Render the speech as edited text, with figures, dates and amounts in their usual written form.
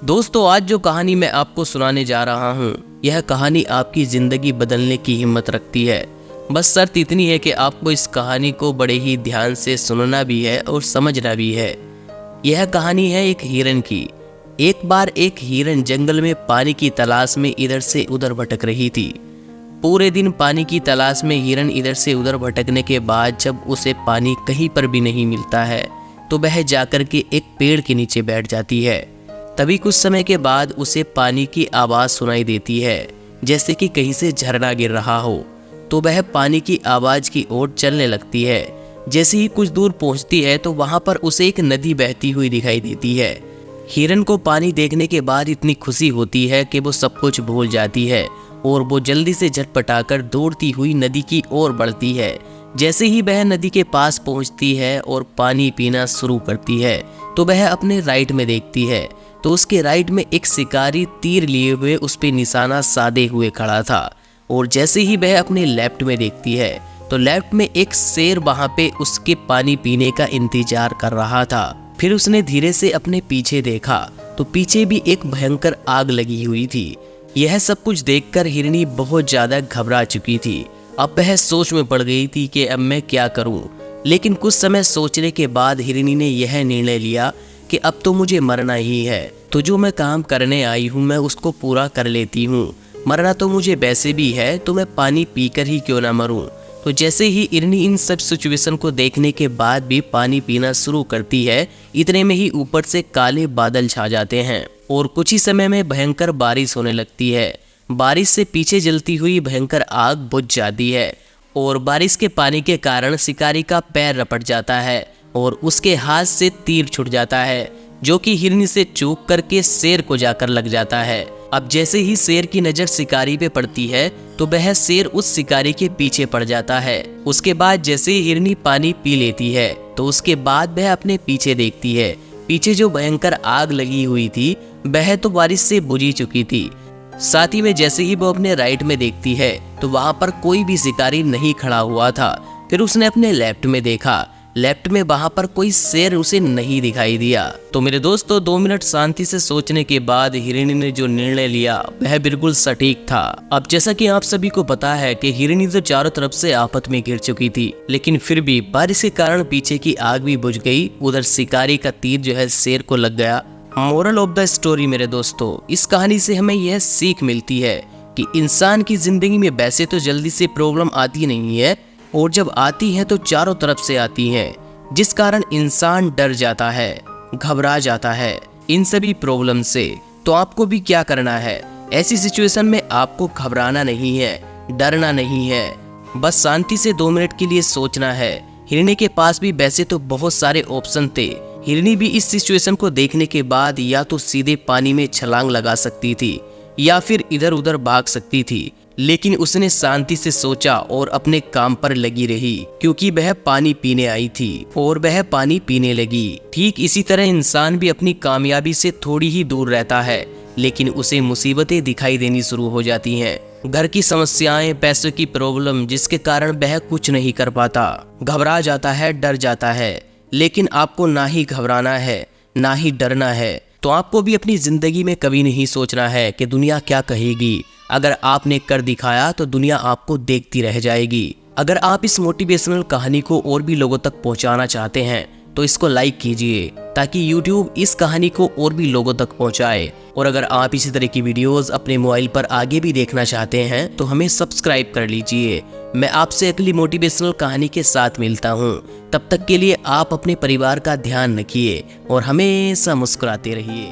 दोस्तों, आज जो कहानी मैं आपको सुनाने जा रहा हूँ, यह कहानी आपकी ज़िंदगी बदलने की हिम्मत रखती है। बस शर्त इतनी है कि आपको इस कहानी को बड़े ही ध्यान से सुनना भी है और समझना भी है। यह कहानी है एक हिरन की। एक बार एक हिरन जंगल में पानी की तलाश में इधर से उधर भटक रही थी। पूरे दिन पानी की तलाश में हिरन इधर से उधर भटकने के बाद जब उसे पानी कहीं पर भी नहीं मिलता है तो वह जाकर के एक पेड़ के नीचे बैठ जाती है। तभी कुछ समय के बाद उसे पानी की आवाज़ सुनाई देती है, जैसे कि कहीं से झरना गिर रहा हो। तो वह पानी की आवाज़ की ओर चलने लगती है। जैसे ही कुछ दूर पहुंचती है तो वहां पर उसे एक नदी बहती हुई दिखाई देती है। हिरन को पानी देखने के बाद इतनी खुशी होती है कि वो सब कुछ भूल जाती है और वो जल्दी से झटपटाकर दौड़ती हुई नदी की ओर बढ़ती है। जैसे ही वह नदी के पास पहुंचती है और पानी पीना शुरू करती है तो वह अपने राइट में देखती है तो उसके राइट में एक शिकारी तीर लिए हुए उस पे निशाना साधे हुए खड़ा था। और जैसे ही वह अपने लेफ्ट में देखती है तो लेफ्ट में एक शेर वहां पे उसके पानी पीने का इंतजार कर रहा था। फिर उसने धीरे से अपने पीछे देखा तो पीछे भी एक भयंकर आग लगी हुई थी। यह सब कुछ देखकर हिरनी बहुत ज्यादा घबरा चुकी थी। अब वह सोच में पड़ गई थी कि अब मैं क्या करूं। लेकिन कुछ समय सोचने के बाद हिरनी ने यह निर्णय लिया कि अब तो मुझे मरना ही है, तो जो मैं काम करने आई हूँ मैं उसको पूरा कर लेती हूँ। मरना तो मुझे वैसे भी है, तो मैं पानी पीकर ही क्यों ना मरूं। तो जैसे ही हिरनी इन सब सिचुएशन को देखने के बाद भी पानी पीना शुरू करती है, इतने में ही ऊपर से काले बादल छा जाते हैं और कुछ ही समय में भयंकर बारिश होने लगती है। बारिश से पीछे जलती हुई भयंकर आग बुझ जाती है और बारिश के पानी के कारण शिकारी का पैर रपट जाता है और उसके हाथ से तीर छूट जाता है, जो कि हिरनी से चूक करके शेर को जाकर लग जाता है। अब जैसे ही शेर की नजर शिकारी पे पड़ती है तो वह शेर उस शिकारी के पीछे पड़ जाता है। उसके बाद जैसे ही हिरनी पानी पी लेती है तो उसके बाद वह अपने पीछे देखती है। पीछे जो भयंकर आग लगी हुई थी वह तो बारिश से बुझी चुकी थी। साथ ही में जैसे ही वो अपने राइट में देखती है तो वहां पर कोई भी शिकारी नहीं खड़ा हुआ था। फिर उसने अपने लेफ्ट में देखा, लेफ्ट में वहां पर कोई शेर उसे नहीं दिखाई दिया। तो मेरे दोस्तों, 2 मिनट शांति से सोचने के बाद हिरनी ने जो निर्णय लिया वह बिल्कुल सटीक था। अब जैसा कि आप सभी को पता है कि हिरनी तो चारों तरफ से आफत में घिर चुकी थी, लेकिन फिर भी बारिश के कारण पीछे की आग भी बुझ गई। उधर शिकारी का तीर जो है शेर को लग गया। मोरल ऑफ द स्टोरी मेरे दोस्तों, इस कहानी से हमें यह सीख मिलती है कि इंसान की जिंदगी में वैसे तो जल्दी से प्रॉब्लम आती नहीं है, और जब आती है तो चारों तरफ से आती है, जिस कारण इंसान डर जाता है, घबरा जाता है इन सभी प्रॉब्लम से। तो आपको भी क्या करना है, ऐसी सिचुएशन में आपको घबराना नहीं है, डरना नहीं है, बस शांति से 2 मिनट के लिए सोचना है। हिरनी के पास भी वैसे तो बहुत सारे ऑप्शन थे। हिरनी भी इस सिचुएशन को देखने के बाद या तो सीधे पानी में छलांग लगा सकती थी या फिर इधर उधर भाग सकती थी, लेकिन उसने शांति से सोचा और अपने काम पर लगी रही, क्योंकि वह पानी पीने आई थी और वह पानी पीने लगी। ठीक इसी तरह इंसान भी अपनी कामयाबी से थोड़ी ही दूर रहता है, लेकिन उसे मुसीबतें दिखाई देनी शुरू हो जाती हैं। घर की समस्याएं, पैसों की प्रॉब्लम, जिसके कारण वह कुछ नहीं कर पाता, घबरा जाता है, डर जाता है। लेकिन आपको ना ही घबराना है ना ही डरना है। तो आपको भी अपनी जिंदगी में कभी नहीं सोचना है कि दुनिया क्या कहेगी। अगर आपने कर दिखाया तो दुनिया आपको देखती रह जाएगी। अगर आप इस मोटिवेशनल कहानी को और भी लोगों तक पहुंचाना चाहते हैं तो इसको लाइक कीजिए, ताकि YouTube इस कहानी को और भी लोगों तक पहुंचाए। और अगर आप इसी तरह की वीडियोस अपने मोबाइल पर आगे भी देखना चाहते हैं तो हमें सब्सक्राइब कर लीजिए। मैं आपसे अगली मोटिवेशनल कहानी के साथ मिलता हूं। तब तक के लिए आप अपने परिवार का ध्यान रखिए और हमेशा मुस्कुराते रहिए।